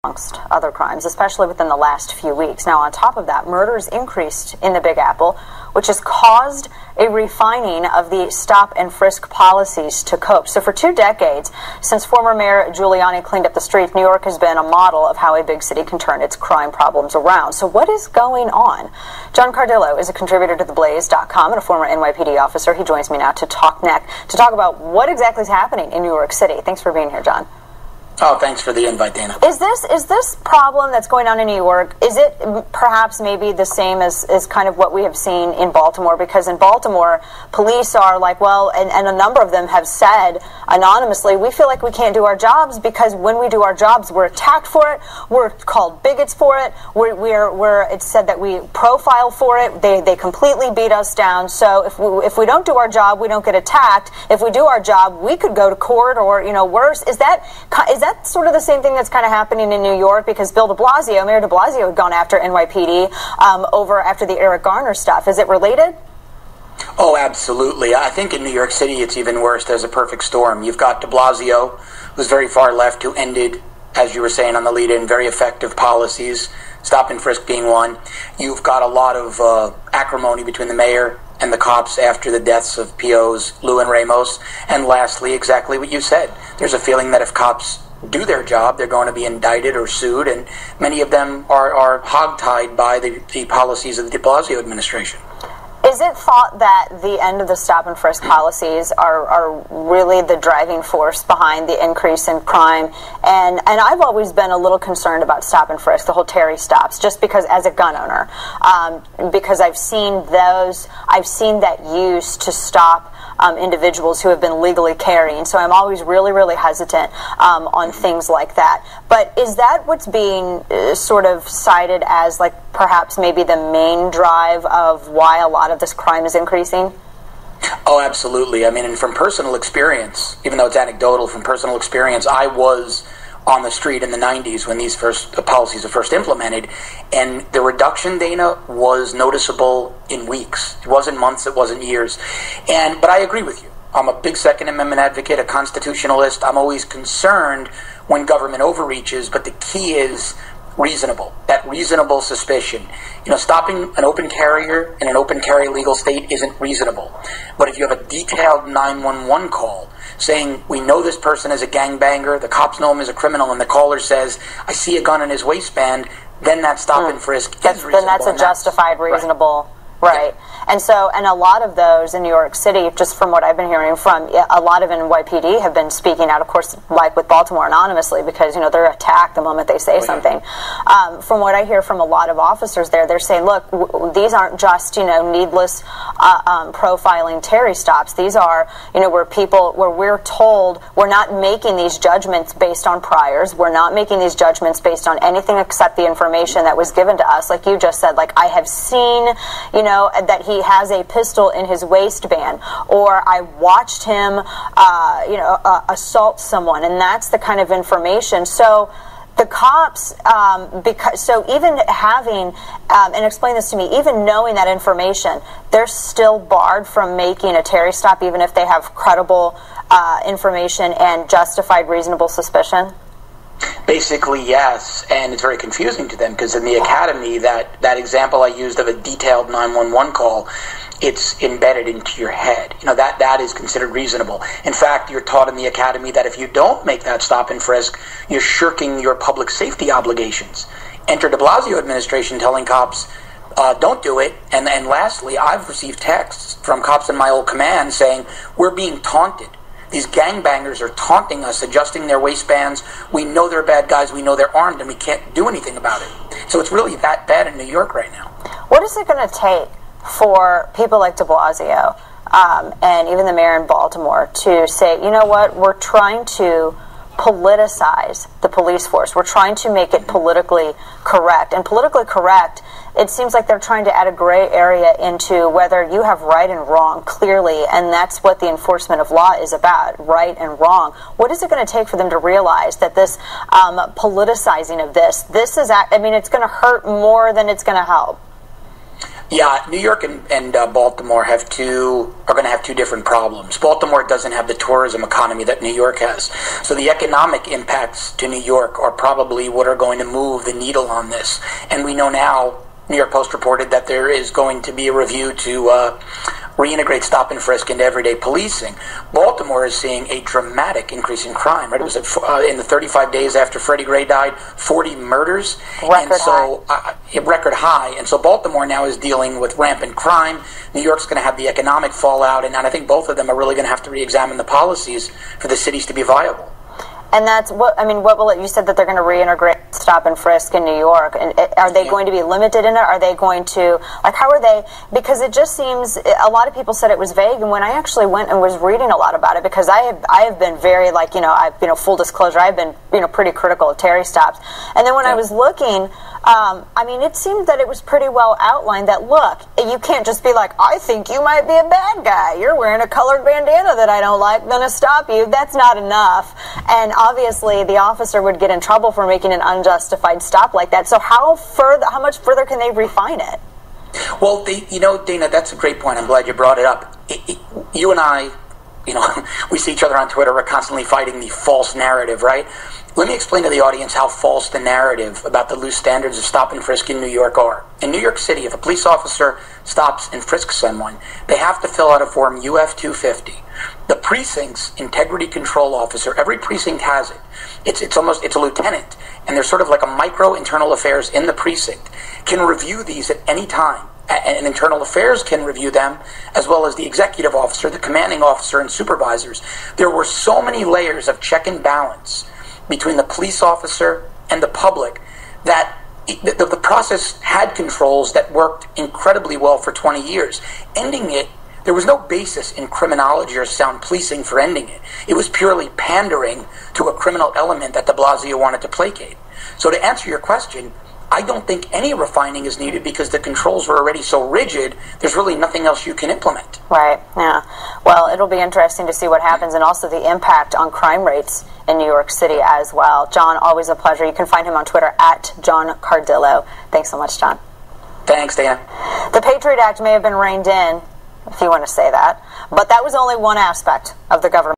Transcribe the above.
amongst other crimes, especially within the last few weeks. Now, on top of that, murders increased in the Big Apple, which has caused a refining of the stop-and-frisk policies to cope. So for 2 decades, since former Mayor Giuliani cleaned up the streets, New York has been a model of how a big city can turn its crime problems around. So what is going on? John Cardillo is a contributor to theblaze.com and a former NYPD officer. He joins me now to talk about what exactly is happening in New York City. Thanks for being here, John. Oh, thanks for the invite, Dana. Is this problem that's going on in New York, is it perhaps maybe the same as kind of what we have seen in Baltimore? Because in Baltimore, police are like, well, and a number of them have said anonymously, we feel like we can't do our jobs because when we do our jobs, we're attacked for it, we're called bigots for it, it's said that we profile for it, they completely beat us down. So if we don't do our job, we don't get attacked. If we do our job, we could go to court or, worse. Is that sort of the same thing that's kind of happening in New York? Because Mayor de Blasio had gone after NYPD after the Eric Garner stuff. Is it related? Oh, absolutely. I think in New York City it's even worse. There's a perfect storm. You've got de Blasio, who's very far left, who ended, as you were saying on the lead-in, very effective policies, stop and frisk being one. You've got a lot of acrimony between the mayor and the cops after the deaths of POs Lou and Ramos. And lastly, exactly what you said. There's a feeling that if cops do their job, they're going to be indicted or sued, and many of them are hogtied by the policies of the de Blasio administration. Is it thought that the end of the stop-and-frisk policies are really the driving force behind the increase in crime? And I've always been a little concerned about stop-and-frisk, the whole Terry stops, just because as a gun owner, because I've seen that used to stop individuals who have been legally carrying. So I'm always really, really hesitant on things like that. But is that what's being sort of cited as like perhaps maybe the main drive of why a lot of this crime is increasing? Oh, absolutely. I mean, and from personal experience, even though it's anecdotal, from personal experience, I was on the street in the 90s when these policies were first implemented, and the reduction, Dana, was noticeable in weeks. It wasn't months, it wasn't years. But I agree with you. I'm a big Second Amendment advocate, a constitutionalist. I'm always concerned when government overreaches, but the key is reasonable, that reasonable suspicion. Stopping an open carrier in an open carry legal state isn't reasonable. But if you have a detailed 911 call saying, we know this person is a gangbanger, the cops know him as a criminal, and the caller says, I see a gun in his waistband, then that stop and frisk is reasonable. Then that's a justified, reasonable, right. Yeah. And a lot of those in New York City, just from what I've been hearing from, a lot of NYPD have been speaking out, of course, like with Baltimore, anonymously, because, they're attacked the moment they say something. From what I hear from a lot of officers there, they're saying, look, these aren't just, needless profiling Terry stops. These are, where we're told we're not making these judgments based on priors. We're not making these judgments based on anything except the information that was given to us. Like you just said, like I have seen, that he has a pistol in his waistband, or I watched him, assault someone, and that's the kind of information. So the cops, so even having, and explain this to me, even knowing that information, they're still barred from making a Terry stop, even if they have credible information and justified reasonable suspicion? Basically, yes, and it's very confusing to them because in the academy, that example I used of a detailed 911 call, it's embedded into your head. That is considered reasonable. In fact, you're taught in the academy that if you don't make that stop and frisk, you're shirking your public safety obligations. Enter de Blasio administration telling cops, don't do it. And lastly, I've received texts from cops in my old command saying, we're being taunted. These gangbangers are taunting us, adjusting their waistbands. We know they're bad guys. We know they're armed, and we can't do anything about it. So it's really that bad in New York right now. What is it going to take for people like de Blasio and even the mayor in Baltimore to say, you know what, we're trying to politicize the police force. We're trying to make it politically correct. And politically correct, it seems like they're trying to add a gray area into whether you have right and wrong clearly, and that's what the enforcement of law is about, right and wrong. What is it going to take for them to realize that this politicizing of this is, it's going to hurt more than it's going to help? Yeah, New York and Baltimore are going to have two different problems. Baltimore doesn't have the tourism economy that New York has. So the economic impacts to New York are probably what are going to move the needle on this. And we know now, New York Post reported that there is going to be a review to reintegrate stop and frisk into everyday policing. Baltimore is seeing a dramatic increase in crime. Right? It was in the 35 days after Freddie Gray died, 40 murders. Record high. And so Baltimore now is dealing with rampant crime. New York's going to have the economic fallout, and I think both of them are really going to have to re-examine the policies for the cities to be viable. And that's you said that they're going to reintegrate stop and frisk in New York. And are they going to be limited in it? Are they going to, how are they? Because it just seems, a lot of people said it was vague. And when I actually went and was reading a lot about it, because I have been very, full disclosure, I've been, pretty critical of Terry stops. And then when I was looking, it seemed that it was pretty well outlined that, look, you can't just be like, I think you might be a bad guy. You're wearing a colored bandana that I don't like. I'm going to stop you. That's not enough. And obviously, the officer would get in trouble for making an unjustified stop like that. So how much further can they refine it? Well, Dana, that's a great point. I'm glad you brought it up. You and I, we see each other on Twitter. We're constantly fighting the false narrative, right? Let me explain to the audience how false the narrative about the loose standards of stop and frisk in New York are. In New York City, if a police officer stops and frisks someone, they have to fill out a form UF-250. The precinct's integrity control officer, every precinct has it. It's a lieutenant, and there's sort of like a micro internal affairs in the precinct, can review these at any time. And internal affairs can review them, as well as the executive officer, the commanding officer, and supervisors. There were so many layers of check and balance between the police officer and the public that the process had controls that worked incredibly well for 20 years. Ending it, there was no basis in criminology or sound policing for ending it. It was purely pandering to a criminal element that de Blasio wanted to placate. So to answer your question, I don't think any refining is needed because the controls were already so rigid, there's really nothing else you can implement. Right, yeah. Well, it'll be interesting to see what happens, and also the impact on crime rates in New York City as well. John, always a pleasure. You can find him on Twitter at John Cardillo. Thanks so much, John. Thanks, Dana. The Patriot Act may have been reined in, if you want to say that, but that was only one aspect of the government.